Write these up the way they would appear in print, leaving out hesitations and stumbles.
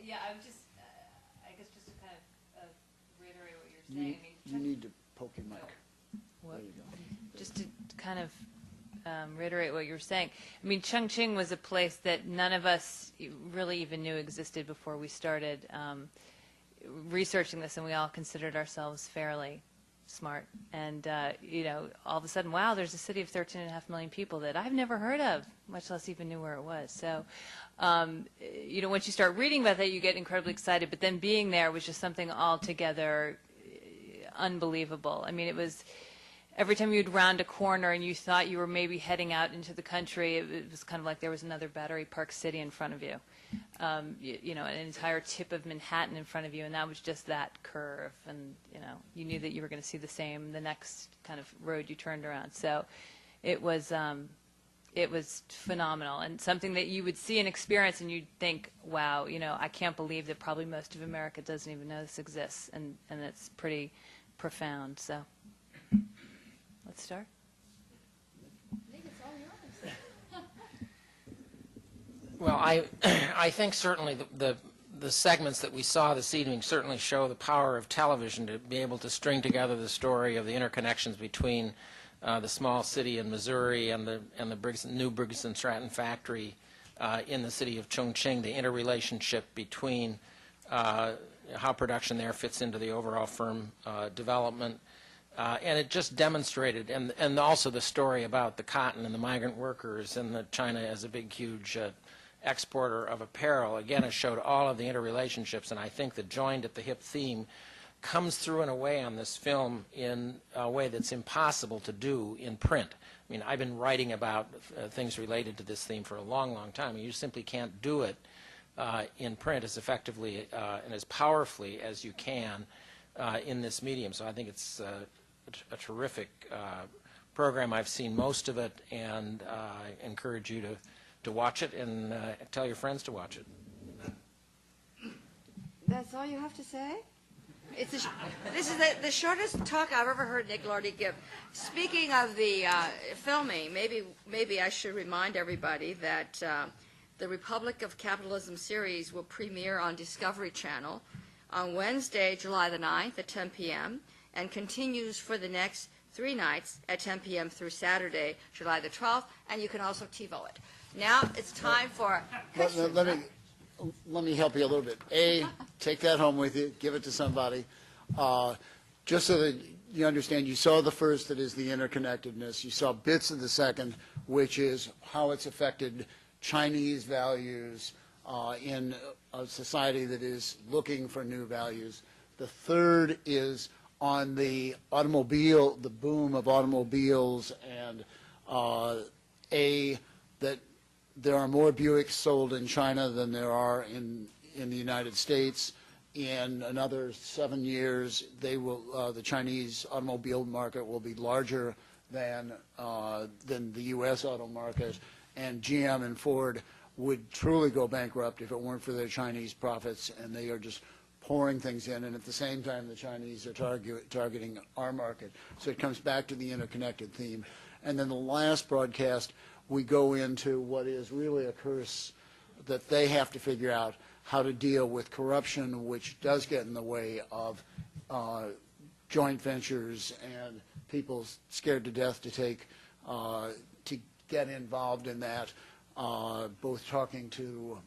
Yeah, I was just, I guess just to kind of reiterate what you're saying. I mean, You need to poke your mic. What? There you go. Just to kind of reiterate what you were saying. I mean, Chongqing was a place that none of us really even knew existed before we started researching this, and we all considered ourselves fairly smart. And, you know, all of a sudden, wow, there's a city of 13.5 million people that I've never heard of, much less even knew where it was. So, you know, once you start reading about that, you get incredibly excited. But then being there was just something altogether unbelievable. I mean, it was every time you'd round a corner and you thought you were maybe heading out into the country, it was kind of like there was another Battery Park City in front of you. You know, an entire tip of Manhattan in front of you, and that was just that curve. And, you know, you knew that you were going to see the same the next kind of road you turned around. So it was phenomenal, and something that you would see and experience, and you'd think, wow, you know, I can't believe that probably most of America doesn't even know this exists, and it's pretty profound. So let's start. I think it's all yours. Well, I think certainly the segments that we saw this evening certainly show the power of television to be able to string together the story of the interconnections between the small city in Missouri and the new Briggs & Stratton factory in the city of Chongqing, the interrelationship between how production there fits into the overall firm development. And it just demonstrated, and also the story about the cotton and the migrant workers and the China as a big, huge exporter of apparel. Again, it showed all of the interrelationships, and I think the joined at the hip theme comes through in a way on this film in a way that's impossible to do in print. I mean, I've been writing about things related to this theme for a long, long time, and you simply can't do it in print as effectively and as powerfully as you can in this medium. So I think it's a terrific program. I've seen most of it, and I encourage you to watch it and tell your friends to watch it. That's all you have to say? This is the shortest talk I've ever heard Nick Lordy give. Speaking of the filming, maybe I should remind everybody that the Republic of Capitalism series will premiere on Discovery Channel on Wednesday, July the 9th at 10 p.m. and continues for the next 3 nights at 10 p.m. through Saturday, July the 12th, and you can also TiVo it. Now it's time for questions. Let me help you a little bit. Take that home with you. Give it to somebody. Just so that you understand, you saw the first, that is the interconnectedness. You saw bits of the second, which is how it's affected Chinese values in a society that is looking for new values. The third is on the automobile, the boom of automobiles, and that there are more Buicks sold in China than there are in the United States. In another 7 years, the Chinese automobile market will be larger than the U.S. auto market, and GM and Ford would truly go bankrupt if it weren't for their Chinese profits, and they are just pouring things in, and at the same time the Chinese are targeting our market. So it comes back to the interconnected theme. And then the last broadcast, we go into what is really a curse that they have to figure out, how to deal with corruption, which does get in the way of joint ventures and people scared to death to get involved in that. Both talking to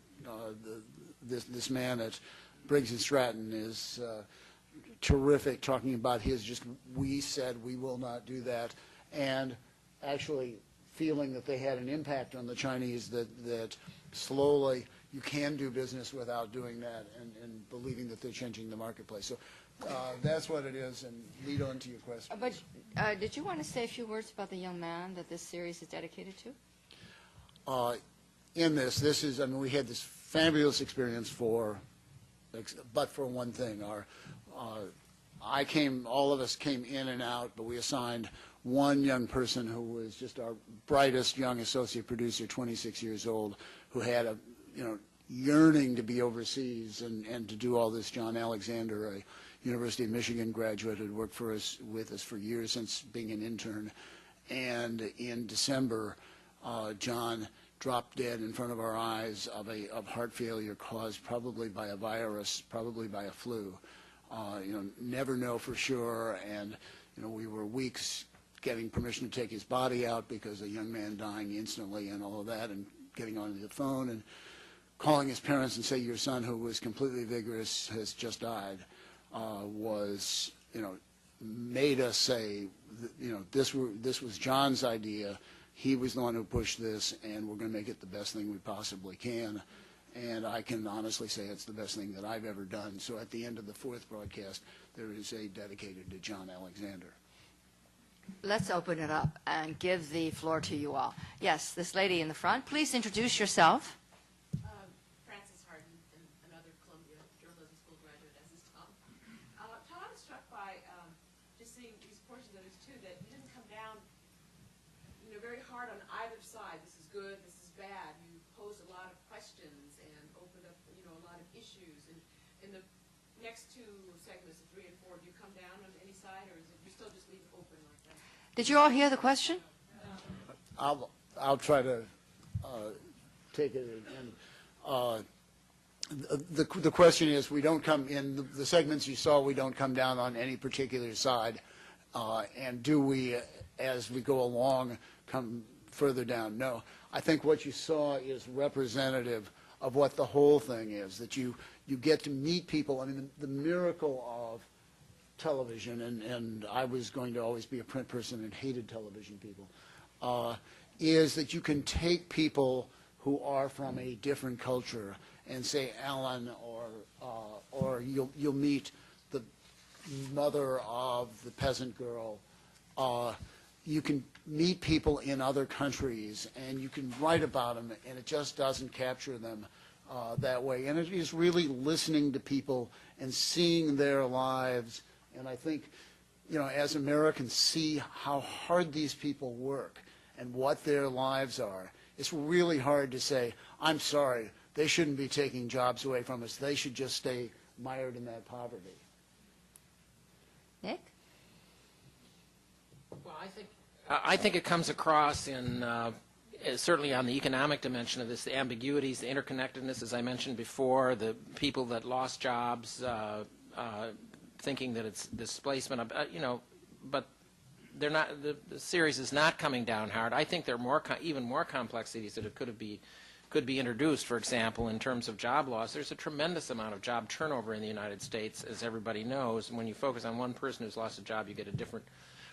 this man at Briggs & Stratton is terrific, talking about we said we will not do that, and actually feeling that they had an impact on the Chinese, that slowly you can do business without doing that, and believing that they're changing the marketplace. So that's what it is, and lead on to your question. But did you want to say a few words about the young man that this series is dedicated to? In this is, I mean, we had this fabulous experience but for one thing. All of us came in and out, but we assigned one young person who was just our brightest young associate producer, 26 years old, who had a yearning to be overseas and to do all this. John Alexander, a University of Michigan graduate, had worked with us for years since being an intern. And in December, John dropped dead in front of our eyes of heart failure caused probably by a virus, probably by a flu. Never know for sure, and we were weeks getting permission to take his body out because a young man dying instantly and all of that, and getting onto the phone and calling his parents and say your son, who was completely vigorous, has just died, was, made us say, this was John's idea. He was the one who pushed this, and we're going to make it the best thing we possibly can. And I can honestly say it's the best thing that I've ever done. So at the end of the fourth broadcast, there is a dedicated to John Alexander. Let's open it up and give the floor to you all. Yes, this lady in the front. Please introduce yourself. Frances Harden, another Columbia Journalism School graduate, as is Tom. Tom, I was struck by just seeing these portions of this, too, that you didn't come down very hard on either side. This is good, this is bad. You posed a lot of questions and opened up, a lot of issues. And in the next two segments, 3 and 4, do you come down on any side, or is it you still just leave it open like that? Did you all hear the question? I'll try to take it. The question is, we don't come in the segments you saw. We don't come down on any particular side, and do we, as we go along, come further down? No. I think what you saw is representative of what the whole thing is, that you get to meet people. I mean, the miracle of television, and I was going to always be a print person and hated television people, is that you can take people who are from a different culture and say Alan, or you'll meet the mother of the peasant girl. You can meet people in other countries, and you can write about them, and it just doesn't capture them that way. And it is really listening to people and seeing their lives. And I think, as Americans see how hard these people work and what their lives are, it's really hard to say, I'm sorry, they shouldn't be taking jobs away from us. They should just stay mired in that poverty. Nick? Well, I think it comes across in certainly on the economic dimension of this, the ambiguities, the interconnectedness, as I mentioned before, the people that lost jobs, thinking that it's displacement, but they're not. The series is not coming down hard. I think there are even more complexities that could be introduced. For example, in terms of job loss, there's a tremendous amount of job turnover in the United States, as everybody knows. And when you focus on one person who's lost a job, you get a different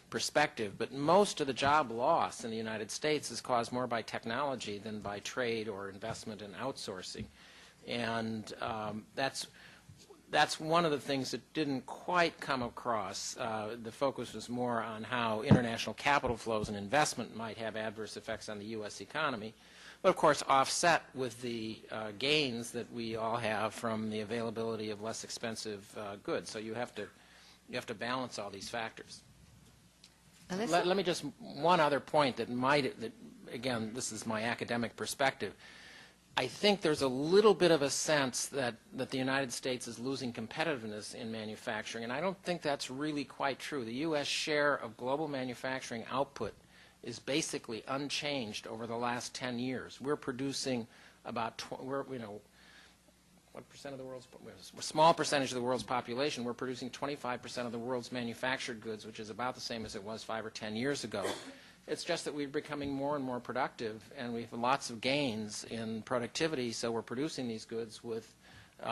perspective. But most of the job loss in the United States is caused more by technology than by trade or investment and outsourcing. And that's one of the things that didn't quite come across. The focus was more on how international capital flows and investment might have adverse effects on the U.S. economy, but of course offset with the gains that we all have from the availability of less expensive goods. So you have to balance all these factors. Let me just, one other point that again, this is my academic perspective. I think there's a little bit of a sense that the United States is losing competitiveness in manufacturing, and I don't think that's really quite true. The U.S. share of global manufacturing output is basically unchanged over the last 10 years. We're producing about, what percent of the world's, a small percentage of the world's population. We're producing 25% of the world's manufactured goods, which is about the same as it was 5 or 10 years ago. It's just that we're becoming more and more productive, and we have lots of gains in productivity, so we're producing these goods with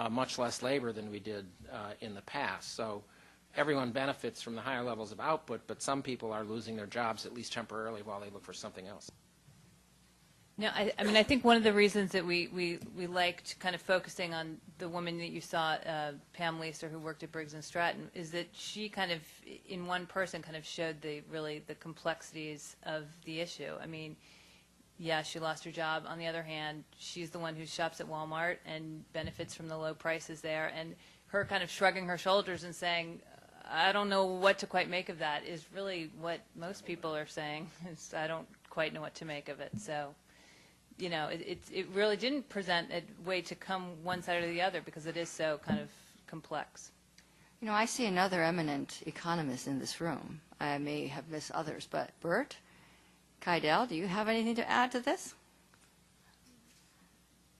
much less labor than we did in the past. So everyone benefits from the higher levels of output, but some people are losing their jobs, at least temporarily, while they look for something else. No, I mean, I think one of the reasons that we liked kind of focusing on the woman that you saw, Pam Leeser, who worked at Briggs & Stratton, is that she kind of, in one person, kind of showed the complexities of the issue. I mean, yeah, she lost her job. On the other hand, she's the one who shops at Walmart and benefits from the low prices there. And her kind of shrugging her shoulders and saying, I don't know what to quite make of that, is really what most people are saying. I don't quite know what to make of it. So, it really didn't present a way to come one side or the other because it is so kind of complex. I see another eminent economist in this room. I may have missed others, but Bert, Keidel, do you have anything to add to this?